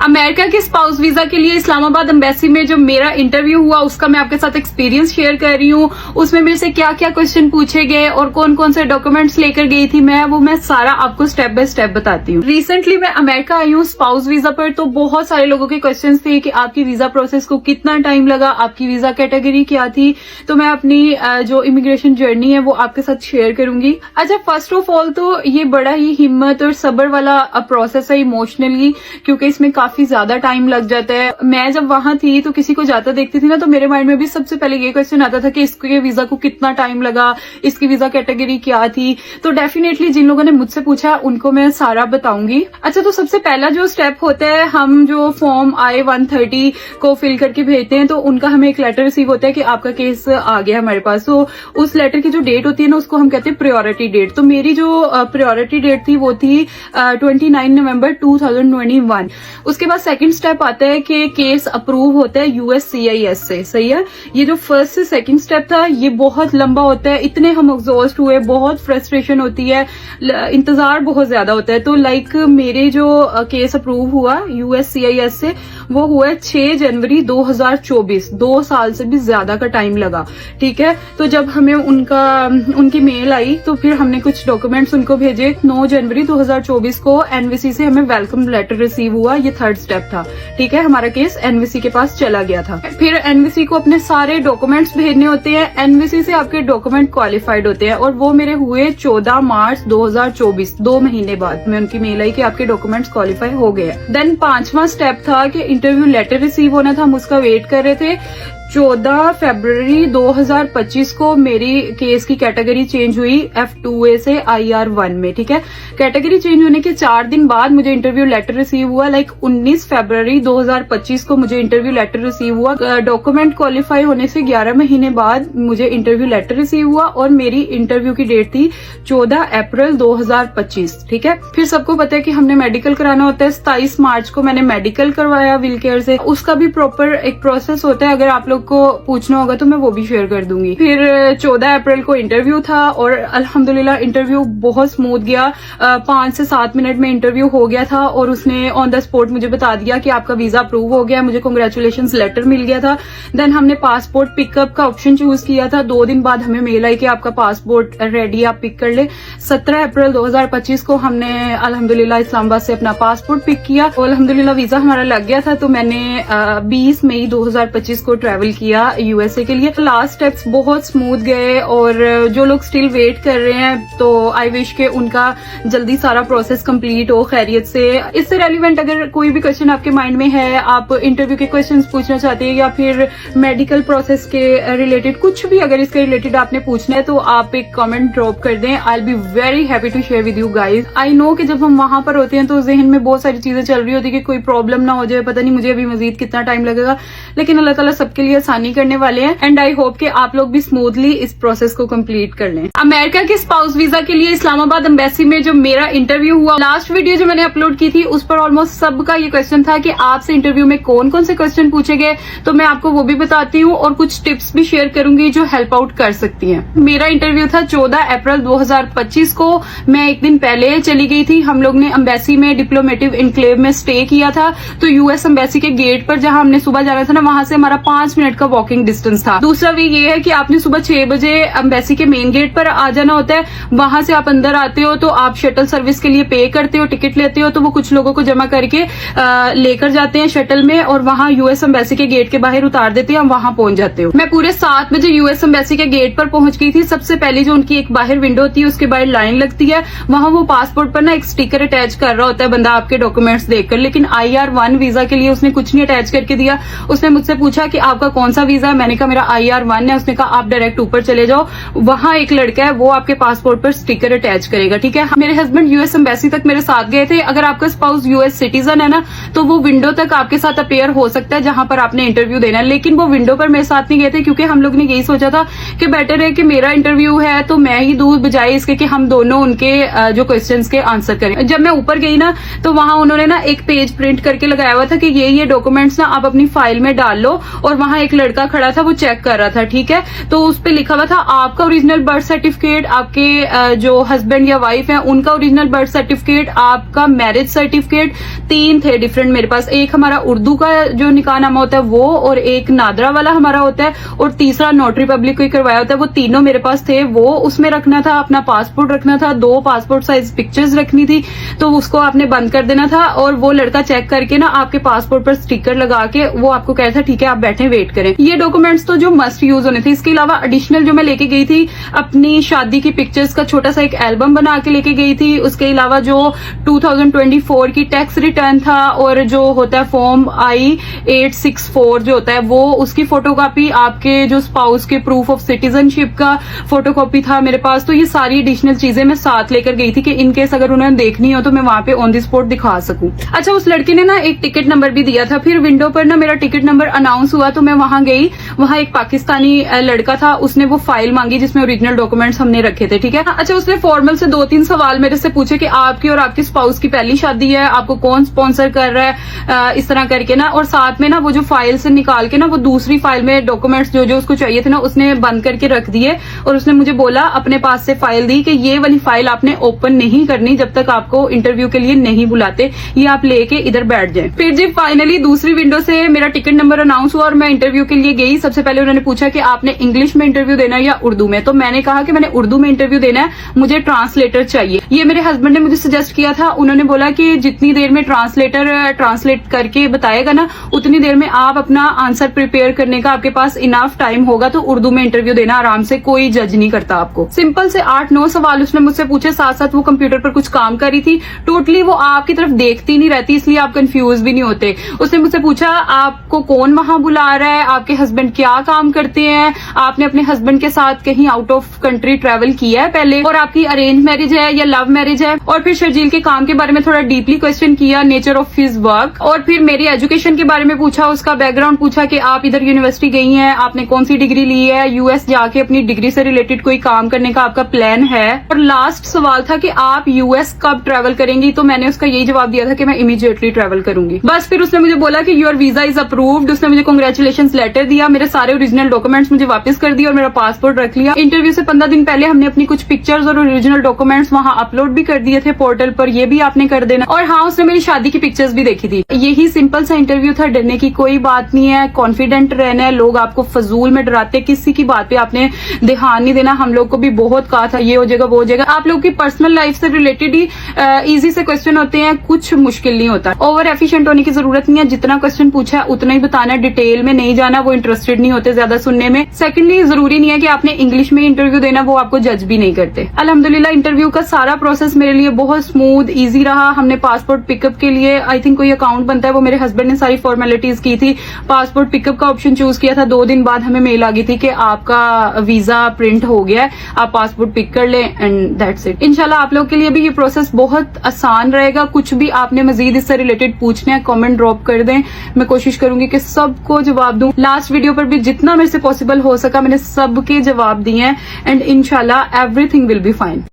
America के spouse visa के लिए इस्लामाबाद एम्बेसी में जो मेरा इंटरव्यू हुआ उसका मैं आपके साथ एक्सपीरियंस शेयर कर रही हूँ। उसमें मेरे से क्या क्या क्वेश्चन पूछे गए और कौन कौन से डॉक्यूमेंट्स लेकर गई थी मैं सारा आपको स्टेप बाय स्टेप बताती हूँ। रिसेंटली मैं अमेरिका आई हूँ स्पाउस वीजा पर, तो बहुत सारे लोगों के क्वेश्चन थे कि आपकी वीजा प्रोसेस को कितना टाइम लगा, आपकी वीजा कैटेगरी क्या थी। तो मैं अपनी जो इमिग्रेशन जर्नी है वो आपके साथ शेयर करूंगी। अच्छा, फर्स्ट ऑफ ऑल तो ये बड़ा ही हिम्मत और सब्र वाला प्रोसेस है इमोशनली, क्योंकि इसमें काफी ज्यादा टाइम लग जाता है। मैं जब वहां थी तो किसी को जाता देखती थी ना, तो मेरे माइंड में भी सबसे पहले ये क्वेश्चन आता था कि इसके वीजा को कितना टाइम लगा, इसकी वीजा कैटेगरी क्या थी। तो डेफिनेटली जिन लोगों ने मुझसे पूछा उनको मैं सारा बताऊंगी। अच्छा, तो सबसे पहला जो स्टेप होता है, हम जो फॉर्म I-130 को फिल करके भेजते हैं तो उनका हमें एक लेटर रिसीव होता है कि आपका केस आ गया हमारे पास। तो उस लेटर की जो डेट होती है ना, उसको हम कहते हैं प्रायोरिटी डेट। तो मेरी जो प्रायोरिटी डेट थी वो थी 29 नवंबर 2021। उसके बाद सेकंड स्टेप आता है कि केस अप्रूव होता है USCIS से। सही है, ये जो फर्स्ट से सेकंड स्टेप था ये बहुत लंबा होता है। इतने हम एग्जॉस्ट हुए, बहुत फ्रस्ट्रेशन होती है, इंतजार बहुत ज्यादा होता है। तो लाइक मेरे जो केस अप्रूव हुआ USCIS से वो हुआ 6 जनवरी 2024। 2 साल से भी ज्यादा का टाइम लगा। ठीक है, तो जब हमें उनकी मेल आई तो फिर हमने कुछ डॉक्यूमेंट्स उनको भेजे। 9 जनवरी 2024 को NVC से हमें वेलकम लेटर रिसीव हुआ। ये थर्ड स्टेप था। ठीक है, हमारा केस NVC के पास चला गया था। फिर NVC को अपने सारे डॉक्यूमेंट्स भेजने होते हैं। NVC से आपके डॉक्यूमेंट क्वालिफाइड होते हैं और वो मेरे हुए 14 मार्च 2024। 2 महीने बाद में उनकी मेल आई कि आपके डॉक्यूमेंट्स क्वालिफाई हो गए। देन 5वां स्टेप था कि इंटरव्यू लेटर रिसीव होना था, हम उसका वेट कर रहे थे। 14 फरवरी 2025 को मेरी केस की कैटेगरी चेंज हुई F2A से IR1 में। ठीक है, कैटेगरी चेंज होने के 4 दिन बाद मुझे इंटरव्यू लेटर रिसीव हुआ। लाइक 19 फरवरी 2025 को मुझे इंटरव्यू लेटर रिसीव हुआ। डॉक्यूमेंट क्वालिफाई होने से 11 महीने बाद मुझे इंटरव्यू लेटर रिसीव हुआ और मेरी इंटरव्यू की डेट थी 14 अप्रैल 2025। ठीक है, फिर सबको पता है कि हमने मेडिकल कराना होता है। 27 मार्च को मैंने मेडिकल करवाया विल केयर से। उसका भी प्रॉपर एक प्रोसेस होता है, अगर आप लोग को पूछना होगा तो मैं वो भी शेयर कर दूंगी। फिर 14 अप्रैल को इंटरव्यू था और अल्हम्दुलिल्लाह इंटरव्यू बहुत स्मूथ गया। 5 से 7 मिनट में इंटरव्यू हो गया था और उसने ऑन द स्पॉट मुझे बता दिया कि आपका वीजा अप्रूव हो गया। मुझे कांग्रेचुलेशंस लेटर मिल गया था। देन हमने पासपोर्ट पिकअप का ऑप्शन चूज किया था। 2 दिन बाद हमें मेल आई कि आपका पासपोर्ट रेडी, आप पिक कर ले। 17 अप्रैल 2025 को हमने अल्हम्दुलिल्लाह इस्लामाबाद से अपना पासपोर्ट पिक किया और अल्हम्दुलिल्लाह वीजा हमारा लग गया था। तो मैंने 20 मई 2025 को ट्रेवल किया USA के लिए। लास्ट स्टेप्स बहुत स्मूथ गए और जो लोग स्टिल वेट कर रहे हैं तो आई विश के उनका जल्दी सारा प्रोसेस कंप्लीट हो खैरियत से। इससे रेलिवेंट अगर कोई भी क्वेश्चन आपके माइंड में है, आप इंटरव्यू के क्वेश्चंस पूछना चाहते हैं या फिर मेडिकल प्रोसेस के रिलेटेड कुछ भी अगर इसके रिलेटेड आपने पूछना है तो आप एक कमेंट ड्रॉप कर दें। I will be very happy to share with you guys. I know कि जब हम वहां पर होते हैं तो जहन में बहुत सारी चीजें चल रही होती है कि कोई प्रॉब्लम ना हो जाए, पता नहीं मुझे अभी मजीद कितना टाइम लगेगा, लेकिन अल्लाह ताला सबके लिए आसानी करने वाले हैं एंड आई होप कि आप लोग भी स्मूथली इस प्रोसेस को कंप्लीट कर लें। अमेरिका के स्पाउस वीजा के लिए इस्लामाबाद एम्बेसी में जो मेरा इंटरव्यू हुआ, लास्ट वीडियो जो मैंने अपलोड की थी उस पर ऑलमोस्ट सबका ये क्वेश्चन था कि आपसे इंटरव्यू में कौन कौन से क्वेश्चन पूछे गए, तो मैं आपको वो भी बताती हूँ और कुछ टिप्स भी शेयर करूंगी जो हेल्प आउट कर सकती हैं। मेरा इंटरव्यू था 14 अप्रैल 2025 को। मैं एक दिन पहले चली गई थी। हम लोग ने एम्बेसी में डिप्लोमेटिव इनक्लेव में स्टे किया था। तो US एम्बेसी के गेट पर जहां हमने सुबह जाना था ना, वहां से हमारा 5 मिनट का वॉकिंग डिस्टेंस था। दूसरा वे ये है कि आपने सुबह 6 बजे एम्बेसी के मेन गेट पर आ जाना होता है। वहां से आप अंदर आते हो तो आप शटल सर्विस के लिए पे करते हो, टिकट लेते हो, तो वो कुछ लोगों को जमा करके लेकर जाते हैं शटल में और वहां US एम्बेसी के गेट के बाहर उतार देते हैं, हम वहां पहुंच जाते हो। मैं पूरे 7 बजे US एम्बेसी के गेट पर पहुंच गई थी। सबसे पहले जो उनकी एक बाहर विंडो होती है उसके बाहर लाइन लगती है, वहां वो पासपोर्ट पर ना एक स्टिकर अटैच कर रहा होता है बंदा आपके डॉक्यूमेंट्स देखकर, लेकिन IR1 वीजा के लिए उसने कुछ नहीं अटैच करके दिया। उसने मुझसे पूछा कि आपका कौन सा वीजा है, मैंने कहा मेरा IR1 है। उसने कहा आप डायरेक्ट ऊपर चले जाओ, वहां एक लड़का है वो आपके पासपोर्ट पर स्टिकर अटैच करेगा। ठीक है, मेरे हस्बैंड US एम्बेसी तक मेरे साथ गए थे। अगर आपका स्पाउस US सिटीजन है ना तो वो विंडो तक आपके साथ अपेयर हो सकता है जहां पर आपने इंटरव्यू देना है, लेकिन वो विंडो पर मेरे साथ नहीं गए थे क्योंकि हम लोग ने यही सोचा था कि बेटर है कि मेरा इंटरव्यू है तो मैं ही दूर बजाय इसके कि हम दोनों उनके जो क्वेश्चंस के आंसर करें। जब मैं ऊपर गई ना तो वहां उन्होंने ना एक पेज प्रिंट करके लगाया हुआ था कि ये डॉक्यूमेंट्स ना आप अपनी फाइल में डाल लो, और वहां एक लड़का खड़ा था, वो चेक कर रहा था, ठीक है। तो उस पे लिखा हुआ था आपका ओरिजिनल बर्थ सर्टिफिकेट, आपके जो हस्बैंड या वाइफ है उनका ओरिजिनल बर्थ सर्टिफिकेट, आपका मैरिज सर्टिफिकेट, 3 थे डिफरेंट मेरे पास। एक हमारा उर्दू का जो निकाह नामा होता है वो, और एक नादरा वाला हमारा होता है, और तीसरा नोटरी पब्लिक को करवाया होता है। वो तीनों मेरे पास थे, वो उसमें रखना था, अपना पासपोर्ट रखना था, 2 पासपोर्ट साइज पिक्चर्स रखनी थी, तो उसको आपने बंद कर देना था। और वो लड़का चेक करके ना आपके पासपोर्ट पर स्टिकर लगा के वो आपको कह रहा था ठीक है आप बैठे वेट करें। ये डॉक्यूमेंट्स तो जो मस्ट यूज होने थे। इसके अलावा एडिशनल जो मैं लेके गई थी अपनी शादी की पिक्चर्स का छोटा सा एक एल्बम बना के लेके गई थी। उसके अलावा जो 2024 की टैक्स रिटर्न था, और जो होता है फॉर्म I-864 जो होता है वो, उसकी फोटोकॉपी, आपके जो स्पाउस के प्रूफ ऑफ सिटीजनशिप का फोटोकॉपी था मेरे पास। तो ये सारी एडिशनल चीजें मैं साथ लेकर गई थी कि इनकेस अगर उन्होंने देखनी हो तो मैं वहां पे ऑन द स्पॉट दिखा सकूं। अच्छा, उस लड़के ने ना एक टिकट नंबर भी दिया था। फिर विंडो पर ना मेरा टिकट नंबर अनाउंस हुआ तो मैं वहां गई। वहां एक पाकिस्तानी लड़का था, उसने वो फाइल मांगी जिसमें ओरिजिनल डॉक्यूमेंट्स हमने रखे थे, ठीक है। अच्छा, उसने फॉर्मल से 2-3 सवाल मेरे से पूछे कि आपकी और आपकी स्पाउस की पहली शादी है, आपको कौन स्पॉन्सर कर रहा है, इस तरह करके ना। और साथ में ना वो जो फाइल से निकाल के ना वो दूसरी फाइल में डॉक्यूमेंट्स जो जो उसको चाहिए थे ना उसने बंद करके रख दिए। और उसने मुझे बोला, अपने पास से फाइल दी कि ये वाली फाइल आपने ओपन नहीं करनी जब तक आपको इंटरव्यू के लिए नहीं बुलाते, ये आप लेके इधर बैठ जाए। फिर जी फाइनली दूसरी विंडो से मेरा टिकट नंबर अनाउंस हुआ और मैं इंटरव्यू के लिए गई। सबसे पहले उन्होंने पूछा कि आपने इंग्लिश में इंटरव्यू देना है या उर्दू में। तो मैंने कहा कि मैंने उर्दू में इंटरव्यू देना है, मुझे ट्रांसलेटर चाहिए। ये मेरे हस्बैंड ने मुझे सजेस्ट किया था। उन्होंने बोला कि जितनी देर में ट्रांसलेटर ट्रांसलेट करके बताएगा ना उतनी देर में आप अपना आंसर प्रिपेयर करने का आपके पास इनफ टाइम होगा, तो उर्दू में इंटरव्यू देना आराम से, कोई जज नहीं करता आपको। सिंपल से 8-9 सवाल उसने मुझसे पूछे, साथ साथ वो कंप्यूटर पर कुछ काम कर रही थी। टोटली वो आपकी तरफ देखती नहीं रहती, इसलिए आप कंफ्यूज भी नहीं होते। उसने मुझसे पूछा आपको कौन वहां बुला रहा है, आपके हस्बैंड क्या काम करते हैं, आपने अपने हस्बैंड के साथ कहीं आउट ऑफ कंट्री ट्रेवल किया है पहले, और आपकी अरेंज मैरिज है या लव मैरिज है। और फिर शर्जील के काम के बारे में थोड़ा डीपली क्वेश्चन किया, नेचर ऑफ हिज वर्क। और फिर मेरी एजुकेशन के बारे में पूछा, उसका बैकग्राउंड पूछा कि आप इधर यूनिवर्सिटी गई हैं, आपने कौन सी डिग्री ली है, यूएस जाके अपनी डिग्री से रिलेटेड कोई काम करने का आपका प्लान है। और लास्ट सवाल था कि आप यूएस कब ट्रेवल करेंगी, तो मैंने उसका यही जवाब दिया था कि मैं इमीडिएटली ट्रेवल करूंगी। बस फिर उसने मुझे बोला कि योर वीजा इज अप्रूव्ड। उसने मुझे कांग्रेचुलेशंस लेटर दिया, मेरे सारे ओरिजिनल डॉक्यूमेंट्स मुझे वापस कर दिए और मेरा पासपोर्ट रख लिया। इंटरव्यू से 15 दिन पहले हमने अपनी कुछ पिक्चर्स और ओरिजिनल डॉक्यूमेंट्स वहां अपलोड भी कर दिए थे पोर्टल पर, ये भी आपने कर देना। और हाँ, उसने मेरी शादी की पिक्चर्स भी देखी थी। यही सिंपल सा इंटरव्यू था, डरने की कोई बात नहीं है, कॉन्फिडेंट रहना है। लोग आपको फजूल में डराते, किसी की बात पे आपने ध्यान नहीं देना। हम लोग को भी बहुत कहा था ये हो जाएगा वो हो जाएगा। आप लोग की पर्सनल लाइफ से रिलेटेड ही इजी से क्वेश्चन होते हैं, कुछ मुश्किल नहीं होता। ओवर एफिशिएंट होने की जरूरत नहीं है, जितना क्वेश्चन पूछा है उतना ही बताना, डिटेल में नहीं जाना, वो इंटरेस्टेड नहीं होते ज्यादा सुनने में। सेकेंडली, जरूरी नहीं है कि आपने इंग्लिश में इंटरव्यू देना, वो आपको जज भी नहीं करते। अल्हम्दुलिल्लाह इंटरव्यू का सारा प्रोसेस मेरे लिए बहुत स्मूथ इजी रहा। हमने पासपोर्ट पिकअप के लिए आई थिंक कोई अकाउंट बनता है, वो मेरे हस्बैंड ने सारी फॉर्मेलिटीज की थी। पासपोर्ट पिकअप का ऑप्शन चूज किया था, 2 दिन बाद हमें मेल आ गई थी कि आपका वीजा प्रिंट हो गया है, आप पासपोर्ट पिक कर लें, एंड दैट्स इट। इंशाल्लाह आप लोग के लिए भी ये प्रोसेस बहुत आसान रहेगा। कुछ भी आपने मजीद इससे रिलेटेड पूछना है, कमेंट ड्रॉप कर दें, मैं कोशिश करूंगी कि सबको जवाब दूं। लास्ट वीडियो पर भी जितना मेरे से पॉसिबल हो सका मैंने सबके जवाब दिए हैं, एंड इंशाल्लाह एवरीथिंग विल बी फाइन।